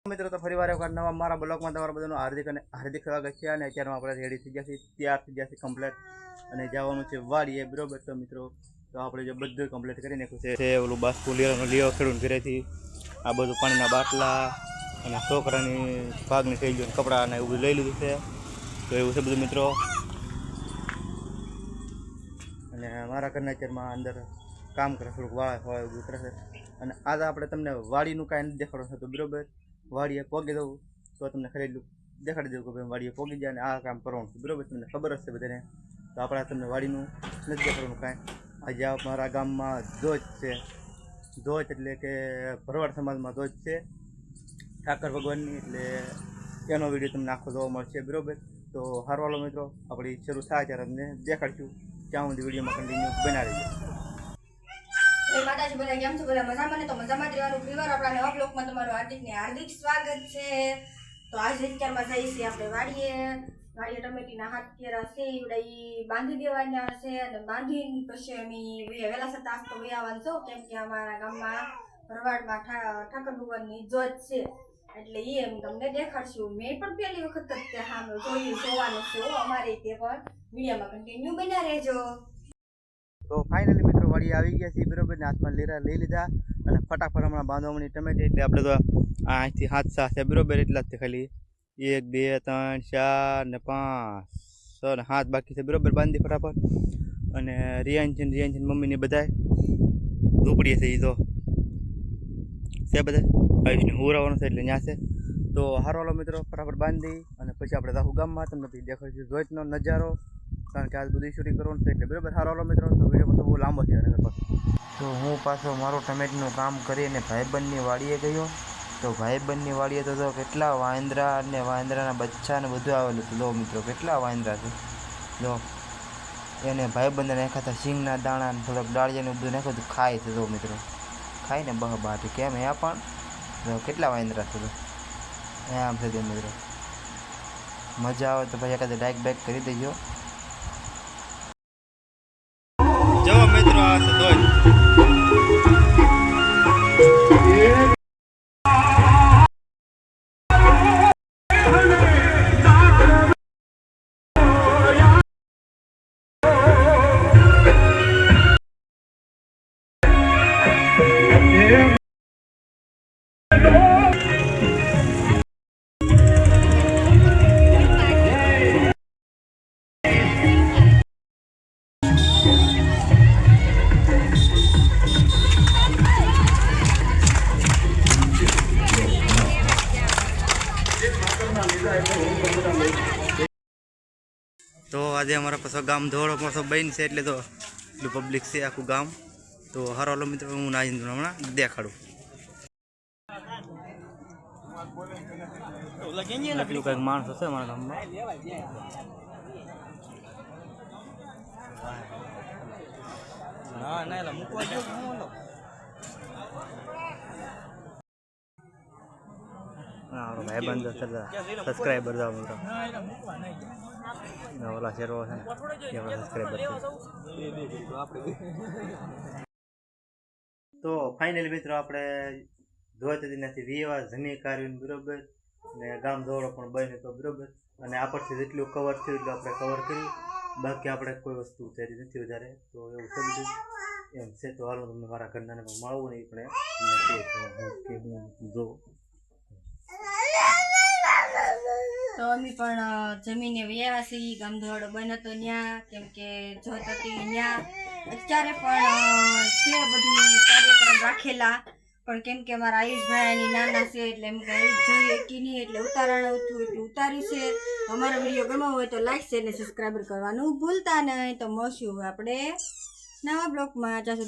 મિત્રો તો ફરીવાર એક નવા મારા બ્લોગમાં તમારા બધાનું હાર્દિક સ્વાગત છે અને અત્યારમાં આપણે રેડી થઈ ગયા છીએ, તૈયાર થઈ ગયા છે કમ્પ્લીટ અને જવાનું છે વાડીએ. બરોબર તો મિત્રો તો આપણે જે બધું કમ્પ્લીટ કરી નાખ્યું છે ઓલું બાસ્કુ લીવો ખેડૂત ઘરેથી આ બધું પાણીના બાટલા અને છોકરાની ભાગની થઈ ગયું કપડાં અને એવું બધું લઈ લીધું છે. તો એવું છે બધું મિત્રો. અને મારા ઘરના અત્યારમાં અંદર કામ કરે, થોડુંક વાળા હોય એવું કરે છે. અને આજે આપણે તમને વાડીનું કાંઈ નથી દેખાડવાનું થતું. બરોબર, વાડીએ પોગી દઉં તો તમને ખરીદલું દેખાડી દઉં કે ભાઈ વાડીએ પોગી જાય અને આ કામ કરવાનું છે. બરોબર, તમને ખબર હશે બધાને. તો આપણે તમને વાડીનું નથી દેખાડવાનું કાંઈ. આજે મારા ગામમાં ધોજ છે. ધોજ એટલે કે ભરવાડ સમાજમાં ધોજ છે ઠાકર ભગવાનની, એટલે એનો વિડીયો તમને આખો જોવા મળશે. બરોબર, તો હારવાલો મિત્રો આપણી શરૂ થાય ત્યારે તમને દેખાડશું. ત્યાં સુધી વિડીયોમાં કન્ટિન્યુ બનાવી દઈએ. માતાજી બધા કેમ છો? બધા મજામાં ને? તો મજામાં જ રહેવાનું. ફરીવાર આપણા નવા બ્લોગમાં તમારું હાર્દિક સ્વાગત છે. તો આજે અત્યારમાં જઈએ છીએ આપણે વાડીએ ટમેટીના હાથ કેરા છે એ બાંધી દેવાના છે અને બાંધીને પછી અમે વહેલા સતા આજ તો આવવાનું છો, કેમ કે અમારા ગામમાં ભરવાડમાં ઠાકર ભગવાનની જોત છે એટલે એ અમે તમને દેખાડશું. મેં પણ પહેલી વખત જ જોવાનું છે અમારે તે પણ વિડીયોમાં કન્ટિન્યુ બન્યા રહેજો. તો ફાઇનલી મિત્રો વાડી આવી ગયા છીએ. બરોબર ને હાથમાં લીરા લઈ લીધા અને ફટાફટ હમણાં બાંધવાની ટમેટી એટલે આપણે તો અહીંથી 7 છે. બરોબર, એટલા જ ખાલી 1 2 3 4 ને 5 6 ને 7 બાકી છે. બરોબર, બાંધી ફટાફટ. અને રિયાન છે મમ્મીને બધા ઝૂંપડીએ છે એ તો છે બધા આયુષને હુરાવાનું છે એટલે ત્યાં છે. તો હારવાલો મિત્રો ફટાફટ બાંધી અને પછી આપણે દાખું ગામમાં તમને પછી દેખાડશું જોઈતનો નજારો, કારણ કે આજ બધી શૂટિંગ કરવાનું છે એટલે. બરાબર, હારવાલો મિત્રો તો વિડીયો તો બહુ લાંબો છે. તો હું પાછો મારું ટમેટનું કામ કરીને ભાઈબંધની વાડીએ ગયો. તો ભાઈબંધની વાડીએ તો કેટલા વાંદરા અને વાંદરાના બચ્ચા ને બધું આવેલું હતું. લો મિત્રો કેટલા વાંદરા છે. લો એને ભાઈબંધને નાખ્યા હતા સિંગના દાણા ને થોડોક ડાળિયાને બધું નાખ્યું હતું. ખાય છે તો મિત્રો, ખાઈને બહાટી કેમ અહીંયા પણ કેટલા વાંદરા છે. આમ છે તે મિત્રો. મજા આવે તો પછી એકાદ લાઈક બેક કરી દેજો. જો મિત્રો આ છે ધોજ. તો આજે અમારા પાછો ગામ ધોળો પાછો બન છે એટલે તો એટલું પબ્લિક છે આખું ગામ. તો હારો મિત્રો હું નાજીને હમણાં દેખાડું. એટલું કંઈક માણસો છે અમારા ગામમાં. ભાઈ બંધ સબસ્ક્રાઈબર જાવ મિત્રો ઓલા શેરો છે ને સબસ્ક્રાઈબર. તો ફાઇનલી મિત્રો આપણે ધોતી નથી વિવા જમી કાઢવીને. બરોબર, ને ગામ ધોળો પણ બને તો. બરોબર, અને આપણથી જેટલું કવર થયું એટલું આપણે કવર કરી, બાકી આપણે કોઈ વસ્તુ ઉતારી નથી વધારે. તો એવું છે બધું એમ છે. તો હાલો તમને મારા ઘરનાને પણ મળવું નહીં પણ હું જોઉં. તો અમે પણ જમીને વ્યા છીએ. ગામધોળો બન હતો ત્યાં, કેમ કે જોત હતી ત્યાં. અત્યારે પણ છે બધું કાર્યક્રમ રાખેલા, પણ કેમ કે અમારા આયુષભાઈની નાના છે એટલે એમ કંઈ જોઈએ કે નહીં એટલે ઉતારણ હતું એટલે ઉતાર્યું છે. અમારો વિડીયો ગમ્યો હોય તો લાઈક શેર ને સબસ્ક્રાઈબર કરવાનું ભૂલતા નહીં. તો મળશું આપણે નવા બ્લોગમાં. ત્યાં સુધી